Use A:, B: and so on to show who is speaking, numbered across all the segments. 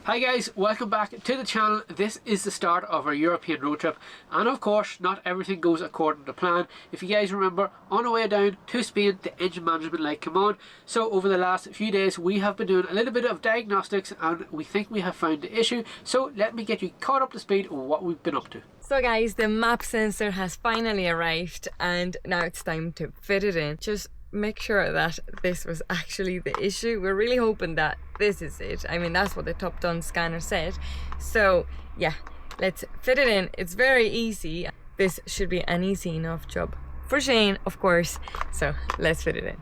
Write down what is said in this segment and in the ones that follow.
A: Hi guys, welcome back to the channel. This is the start of our European road trip, and of course not everything goes according to plan. If you guys remember, on our way down to Spain the engine management light came on, so over the last few days we have been doing a little bit of diagnostics and we think we have found the issue. So let me get you caught up to speed on what we've been up to.
B: So guys, the map sensor has finally arrived and now it's time to fit it in. Just make sure that this was actually the issue. We're really hoping that this is it. I mean, that's what the top down scanner said. So yeah, let's fit it in. It's very easy. This should be an easy enough job for Shane, of course. So let's fit it in.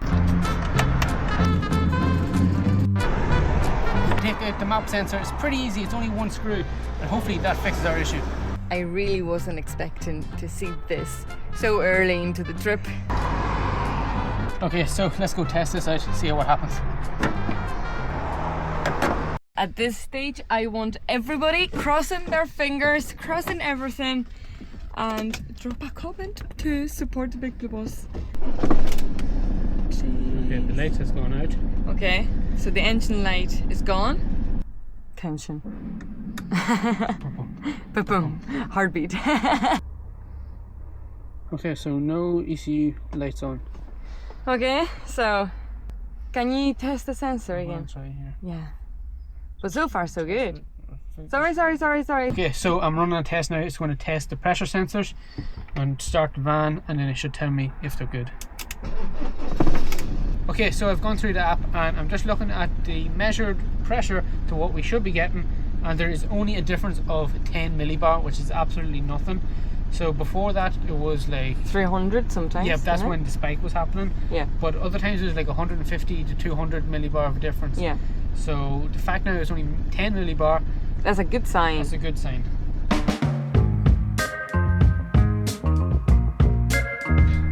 A: Take the map sensor. It's pretty easy. It's only one screw, and hopefully that fixes our issue.
B: I really wasn't expecting to see this so early into the trip.
A: Okay, so let's go test this out and see what happens.
B: At this stage, I want everybody crossing their fingers, crossing everything, and drop a comment to support the Big Blue Bus.
A: Okay, the light has gone out.
B: Okay, so the engine light is gone. Tension. Ba-boom. Heartbeat.
A: Okay, so no ECU lights on.
B: Okay, so can you test the sensor again?
A: Try here.
B: Yeah. But so far so good. Sorry.
A: Okay, so I'm running a test now. It's going to test the pressure sensors and start the van, and then it should tell me if they're good. Okay, so I've gone through the app and I'm just looking at the measured pressure to what we should be getting, and there is only a difference of 10 millibar, which is absolutely nothing. So before that it was like 300 sometimes. Yeah, that's when the spike was happening. Yeah. But other times it was like 150 to 200 millibar of difference. Yeah. So the fact now it's only 10 millibar.
B: That's a good sign.
A: That's a good sign.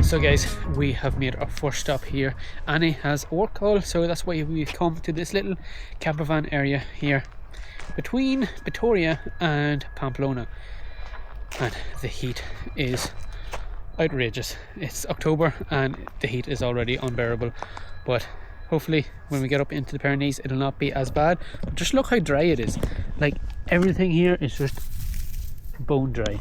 A: So guys, we have made our first stop here. Annie has a work call, so that's why we've come to this little camper van area here between Vitoria and Pamplona. And the heat is outrageous. It's October and the heat is already unbearable, but hopefully when we get up into the Pyrenees it'll not be as bad. But just look how dry it is. Like, everything here is just bone dry.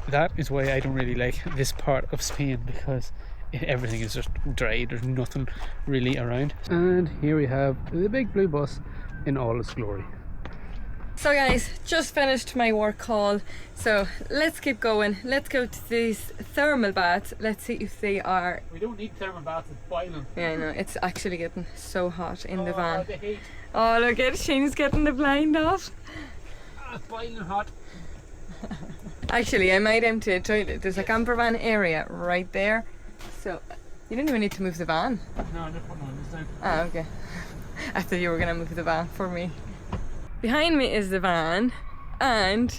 A: That is why I don't really like this part of Spain, because everything is just dry. There's nothing really around. And here we have the Big Blue Bus in all its glory.
B: So guys, just finished my work call, so let's keep going. Let's go to these thermal baths. Let's see if they are...
A: We don't need thermal baths, it's boiling.
B: Yeah, I know, it's actually getting so hot in the van.
A: The heat.
B: Oh, look at Shane's getting the blind off.
A: It's boiling hot.
B: Actually, I might empty a toilet. There's a camper van area right there, so you don't even need to move the van.
A: No, I'm just putting on this down.
B: Ah, okay. I thought you were gonna move the van for me. Behind me is the van, and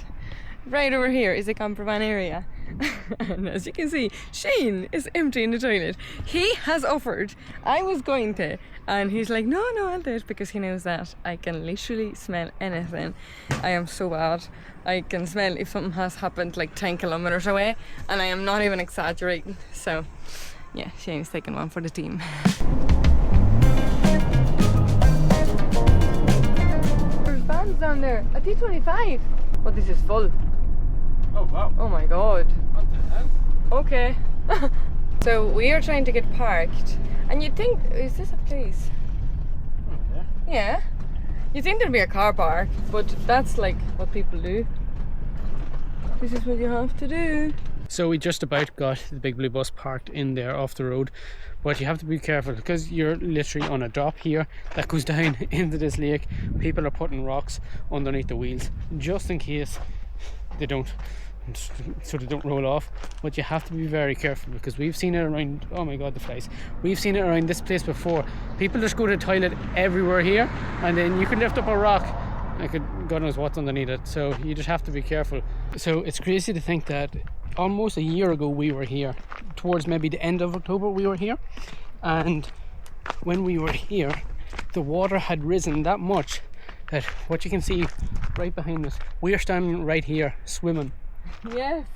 B: right over here is the camper van area. And as you can see, Shane is emptying the toilet. He has offered, I was going to, and he's like, no, I'll do it, because he knows that I can literally smell anything. I am so bad. I can smell if something has happened like 10 kilometers away, and I am not even exaggerating. So yeah, Shane's taking one for the team. Vans down there, a T25. But this is full.
A: Oh wow.
B: Oh my god.
A: What the hell?
B: Okay. So we are trying to get parked, and you'd think, is this a place?
A: Oh, yeah.
B: Yeah. You'd think there'd be a car park, but that's like what people do. This is what you have to do.
A: So we just about got the Big Blue Bus parked in there off the road, but you have to be careful because you're literally on a drop here that goes down into this lake. People are putting rocks underneath the wheels just in case they don't, so they don't roll off. But you have to be very careful, because we've seen it around, oh my god, the flies, we've seen it around this place before. People just go to the toilet everywhere here, and then you can lift up a rock, God knows what's underneath it, so you just have to be careful. So it's crazy to think that almost a year ago we were here, towards maybe the end of October we were here, and when we were here the water had risen that much that what you can see right behind us, we are standing right here swimming.
B: Yes.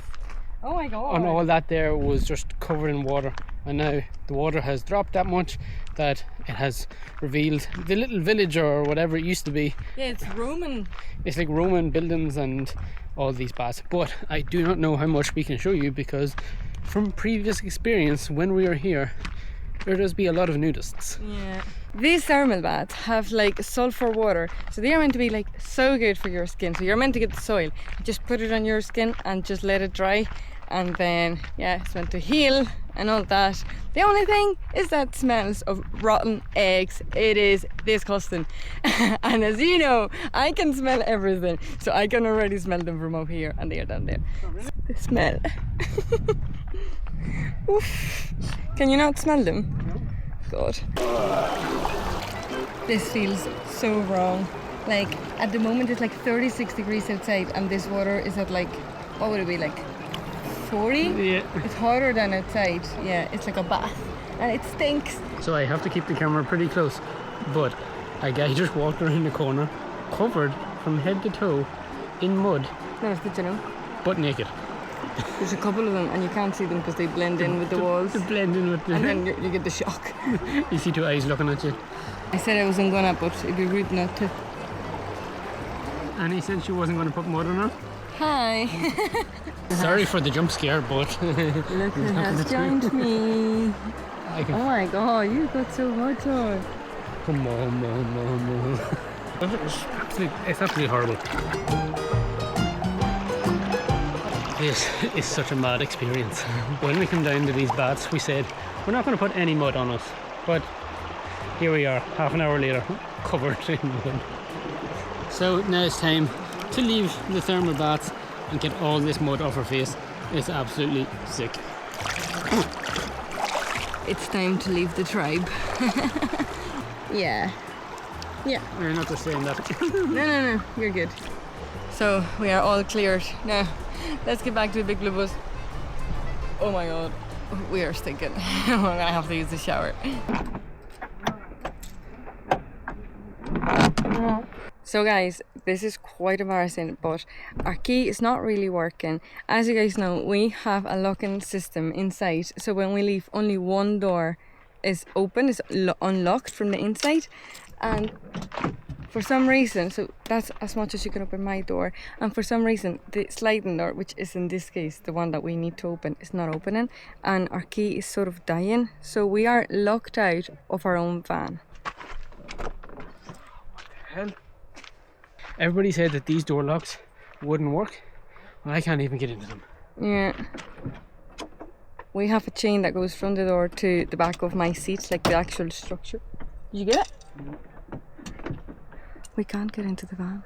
B: Oh my god.
A: And all that there was just covered in water, and now the water has dropped that much that it has revealed the little village or whatever it used to be.
B: Yeah, it's Roman.
A: It's like Roman buildings and all these baths, but I do not know how much we can show you because from previous experience when we are here there does be a lot of nudists.
B: Yeah. These thermal baths have like sulfur water, so they are meant to be like so good for your skin. So you're meant to get the soil, just put it on your skin and just let it dry, and then yeah, it's meant to heal and all that. The only thing is that it smells of rotten eggs. It is disgusting. And as you know, I can smell everything, so I can already smell them from up here, and they are down there.
A: Oh, really?
B: The smell. Oof. Can you not smell them?
A: No.
B: God. This feels so wrong. Like at the moment it's like 36 degrees outside and this water is at like, what would it be, like 40?
A: Yeah.
B: It's hotter than outside. Yeah, it's like a bath and it stinks.
A: So I have to keep the camera pretty close, but a guy just walked around the corner covered from head to toe in mud,
B: No, did you know?
A: but naked.
B: There's a couple of them and you can't see them because they blend in with the walls.
A: To blend in with the...
B: And then you get the shock.
A: You see two eyes looking at you.
B: I said I wasn't gonna, but it'd be rude not to.
A: And he said she wasn't going to put mud on her.
B: Hi.
A: Sorry for the jump scare, but...
B: Look who has joined me.
A: I can...
B: Oh my god, you got so much on.
A: Come on, Mom. It's absolutely horrible. This is such a mad experience. When we come down to these baths, we said we're not going to put any mud on us, but here we are, half an hour later, covered in mud. So now it's time to leave the thermal baths and get all this mud off our face. It's absolutely sick.
B: It's time to leave the tribe. Yeah. Yeah.
A: We're not just saying that.
B: No, you're good. So we are all cleared. Now, let's get back to the big blue bus. Oh my god, we are stinking. We're gonna have to use the shower. So guys, this is quite embarrassing, but our key is not really working. As you guys know, we have a locking system inside, so when we leave, only one door is open, is unlocked from the inside, and for some reason, so that's as much as you can open my door, and for some reason the sliding door, which is in this case the one that we need to open, is not opening, and our key is sort of dying, so we are locked out of our own van.
A: Hell. Everybody said that these door locks wouldn't work. Well, I can't even get into them.
B: Yeah. We have a chain that goes from the door to the back of my seat, like the actual structure. Did you get it? We can't get into the van.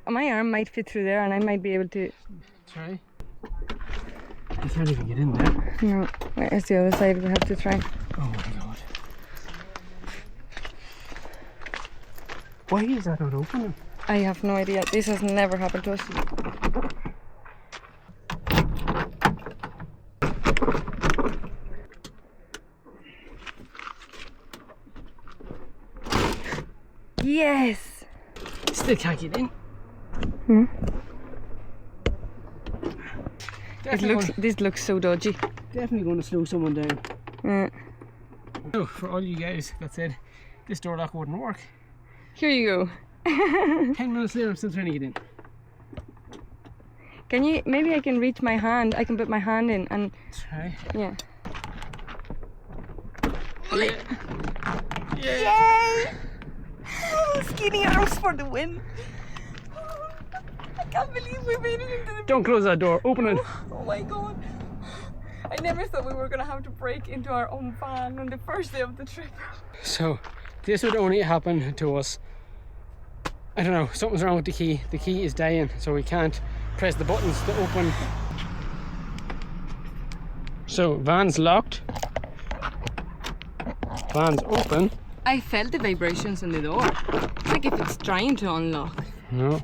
B: My arm might fit through there and I might be able to...
A: Try. I can't even get in there.
B: No, where's the other side? We have to try.
A: Oh my god. Why is that not opening?
B: I have no idea. This has never happened to us. Yes!
A: Still can't get in.
B: Hmm?
A: Definitely
B: This looks so dodgy.
A: definitely going to slow someone down.
B: Yeah.
A: So, for all you guys that said this door lock wouldn't work,
B: Here you go.
A: 10 minutes later I'm still trying to get in.
B: Can you, maybe I can reach my hand, I can put my hand in and,
A: Try.
B: yeah.
A: Yeah.
B: Yay! Skinny arms for the win. I can't believe we made it into the...
A: Don't close that door, open it.
B: Oh my god. I never thought we were gonna have to break into our own van on the first day of the trip.
A: So, this would only happen to us. I don't know, something's wrong with the key. The key is dying, so we can't press the buttons to open. So, van's locked. Van's open.
B: I felt the vibrations on the door. It's like if it's trying to unlock.
A: No.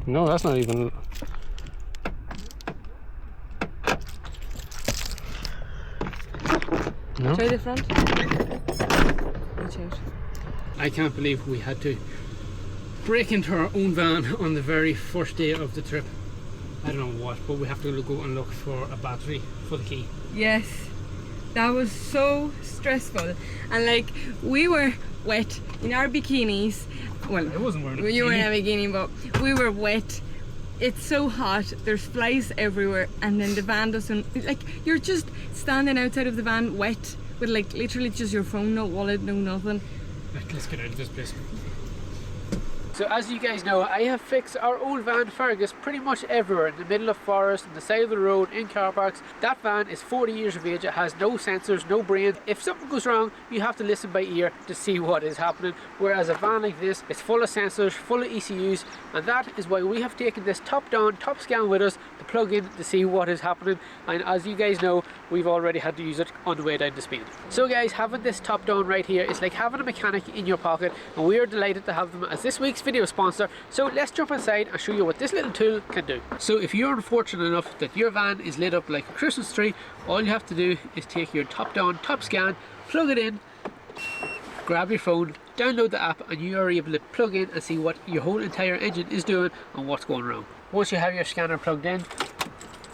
A: No, that's not even... No.
B: Try the front. Watch out.
A: I can't believe we had to break into our own van on the very first day of the trip. I don't know what, but we have to go and look for a battery for the key.
B: Yes, that was so stressful, and like we were wet in our bikinis. Well,
A: I wasn't wearing a bikini.
B: You were in a bikini, but we were wet. It's so hot, there's flies everywhere, and then the van doesn't, like, you're just standing outside of the van wet with like literally just your phone, no wallet, no nothing.
A: Right, let's get out of this place. So as you guys know, I have fixed our old van Fergus pretty much everywhere, in the middle of forest, on the side of the road, in car parks. That van is 40 years of age, it has no sensors, no brain. If something goes wrong, you have to listen by ear to see what is happening, whereas a van like this is full of sensors, full of ECUs, and that is why we have taken this top-down, top scan with us to plug in to see what is happening. And as you guys know, we've already had to use it on the way down to Spain. So guys, having this top-down right here is like having a mechanic in your pocket, and we are delighted to have them as this week's video sponsor. So let's jump inside and show you what this little tool can do. So if you're unfortunate enough that your van is lit up like a Christmas tree, all you have to do is take your top-down, top scan, plug it in, grab your phone, download the app, and you are able to plug in and see what your whole entire engine is doing and what's going wrong. Once you have your scanner plugged in,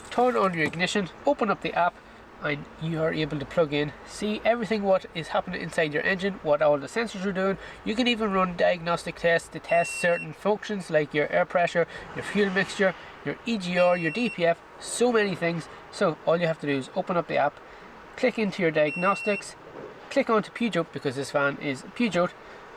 A: turn on your ignition, open up the app, and you are able to plug in, see everything what is happening inside your engine, what all the sensors are doing. You can even run diagnostic tests to test certain functions like your air pressure, your fuel mixture, your EGR, your DPF, so many things. So all you have to do is open up the app, click into your diagnostics, click onto Peugeot because this van is Peugeot,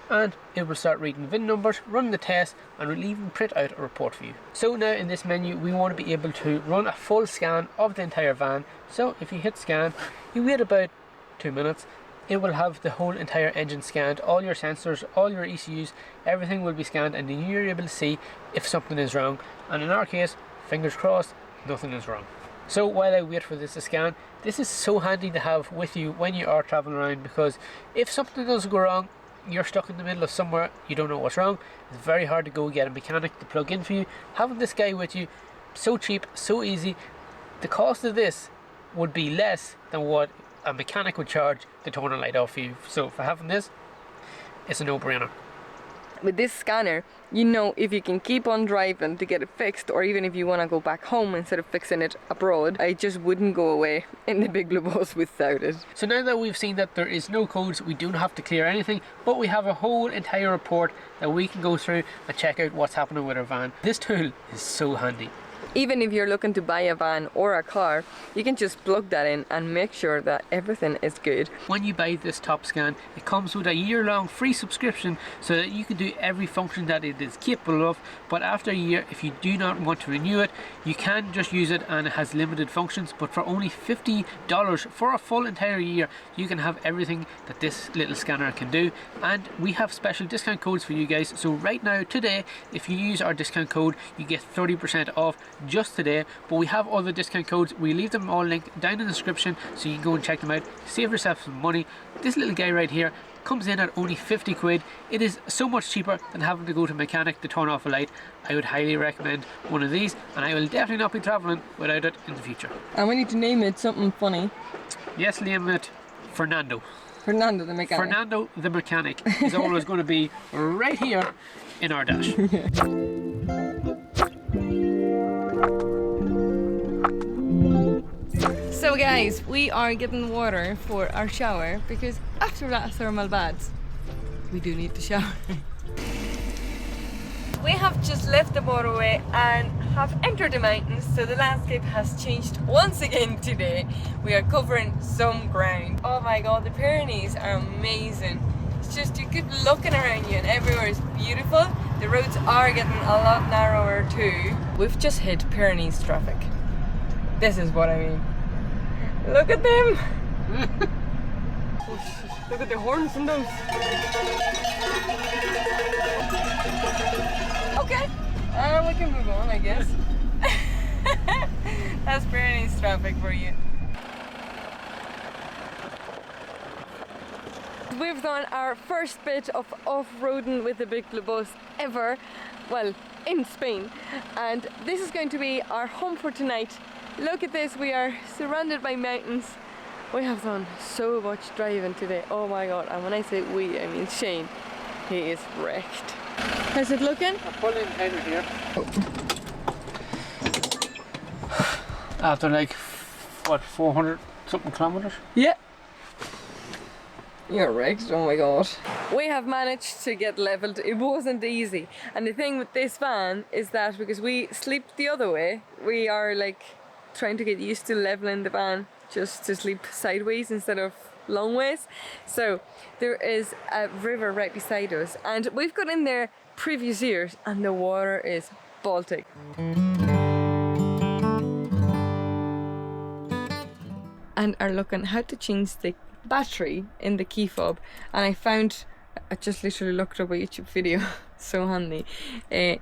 A: and it will start reading VIN numbers, run the test, and will even print out a report for you. So now in this menu we want to be able to run a full scan of the entire van. So if you hit scan, you wait about 2 minutes, it will have the whole entire engine scanned, all your sensors, all your ECUs, everything will be scanned, and then you're able to see if something is wrong. And in our case, fingers crossed, nothing is wrong. So while I wait for this to scan, this is so handy to have with you when you are traveling around, because if something does go wrong, you're stuck in the middle of somewhere, you don't know what's wrong, it's very hard to go get a mechanic to plug in for you. Having this guy with you, so cheap, so easy. The cost of this would be less than what a mechanic would charge to turn a light off for you. So for having this, it's a no-brainer.
B: With this scanner, you know if you can keep on driving to get it fixed, or even if you want to go back home instead of fixing it abroad. I just wouldn't go away in the big blue bus without it.
A: So now that we've seen that there is no codes, we don't have to clear anything, but we have a whole entire report that we can go through and check out what's happening with our van. This tool is so handy.
B: Even if you're looking to buy a van or a car, you can just plug that in and make sure that everything is good.
A: When you buy this top scan, it comes with a year-long free subscription so that you can do every function that it is capable of. But after a year, if you do not want to renew it, you can just use it, and it has limited functions. But for only $50 for a full entire year, you can have everything that this little scanner can do. And we have special discount codes for you guys. So right now, today, if you use our discount code, you get 30% off just today. But we have other discount codes, we leave them all linked down in the description so you can go and check them out, save yourself some money. This little guy right here comes in at only 50 quid. It is so much cheaper than having to go to a mechanic to turn off a light. I would highly recommend one of these, and I will definitely not be travelling without it in the future.
B: And we need to name it something funny.
A: Yes, name it Fernando.
B: Fernando the mechanic.
A: Fernando the mechanic is always going to be right here in our dash.
B: So guys, we are getting water for our shower because after that thermal baths, we do need to shower. We have just left the motorway and have entered the mountains, so the landscape has changed once again today. We are covering some ground. Oh my god, the Pyrenees are amazing. It's just, you keep looking around you and everywhere is beautiful. The roads are getting a lot narrower too. We've just hit Pyrenees traffic. This is what I mean. Look at them! Look at the horns and those. Okay, we can move on, I guess. That's Pyrenees traffic for you. We've done our first bit of off-roading with the big blue bus ever, well, in Spain, and this is going to be our home for tonight. Look at this, we are surrounded by mountains. We have done so much driving today, oh my god, and when I say we, I mean Shane. He is wrecked. How's it looking?
A: I'm pulling kind of here. After like, what, 400 something kilometers?
B: Yeah. You're right, oh my god. We have managed to get leveled. It wasn't easy. And the thing with this van is that because we sleep the other way, we are like trying to get used to leveling the van just to sleep sideways instead of long ways. So there is a river right beside us, and we've got in there previous years and the water is Baltic. And are looking how to change the battery in the key fob, and I just literally looked up a YouTube video, so handy. The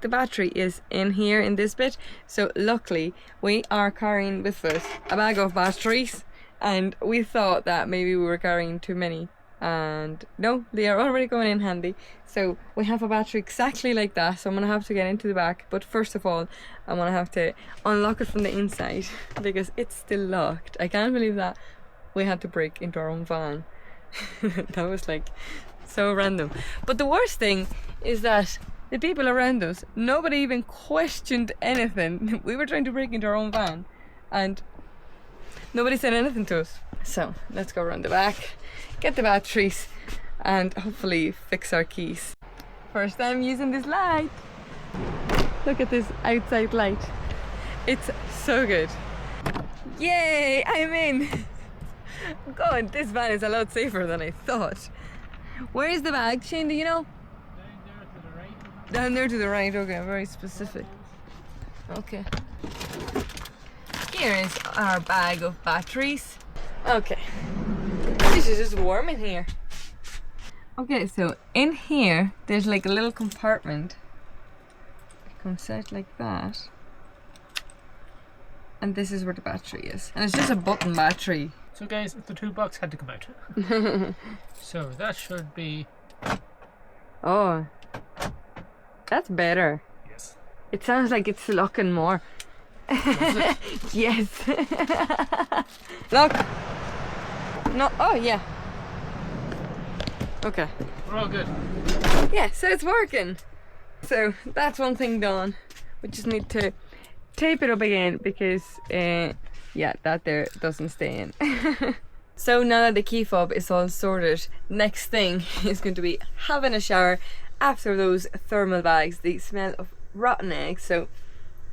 B: battery is in here in this bit, so luckily we are carrying with us a bag of batteries, and we thought that maybe we were carrying too many, and no, they are already going in handy. So we have a battery exactly like that, so I'm gonna have to get into the back, but first of all I'm gonna have to unlock it from the inside because it's still locked. I can't believe that we had to break into our own van. That was like so random. But the worst thing is that the people around us, nobody even questioned anything. We were trying to break into our own van and nobody said anything to us. So let's go around the back, get the batteries, and hopefully fix our keys. First time using this light. Look at this outside light. It's so good. Yay, I'm in. God, this van is a lot safer than I thought. Where is the bag, Shane, do you know? Down there to the right, okay, very specific. Okay. Here is our bag of batteries. Okay. This is just warm in here. Okay, so in here, there's like a little compartment. It comes out like that. And this is where the battery is. And it's just a button battery.
A: So guys, the toolbox had to come out. So that should be...
B: Oh. That's better.
A: Yes.
B: It sounds like it's locking more. Yes. Lock. No. Oh yeah. Okay.
A: We're all good.
B: Yeah, so it's working. So that's one thing done. We just need to tape it up again because yeah, that there doesn't stay in. So now that the key fob is all sorted, next thing is going to be having a shower after those thermal bags. They smell of rotten eggs, so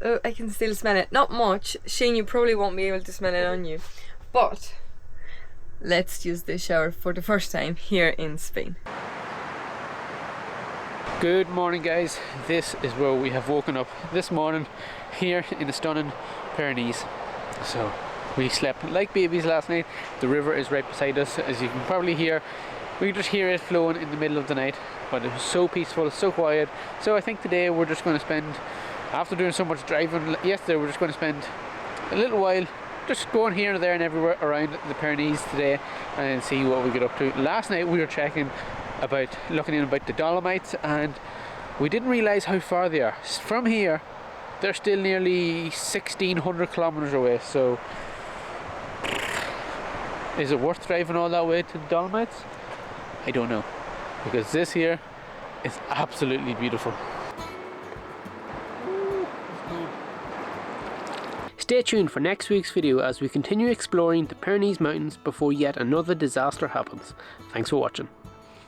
B: I can still smell it. Not much. Shane, you probably won't be able to smell it on you, but let's use this shower for the first time here in Spain.
A: Good morning guys, this is where we have woken up this morning here in the stunning Pyrenees. So we slept like babies last night. The river is right beside us, as you can probably hear. We can just hear it flowing in the middle of the night, but it was so peaceful, so quiet. So I think today we're just going to spend, after doing so much driving yesterday, we're just going to spend a little while just going here and there and everywhere around the Pyrenees today and see what we get up to. Last night we were looking in about the Dolomites, and we didn't realise how far they are. From here, they're still nearly 1,600 kilometres away, so is it worth driving all that way to the Dolomites? I don't know, because this here is absolutely beautiful. Stay tuned for next week's video as we continue exploring the Pyrenees Mountains before yet another disaster happens. Thanks for watching.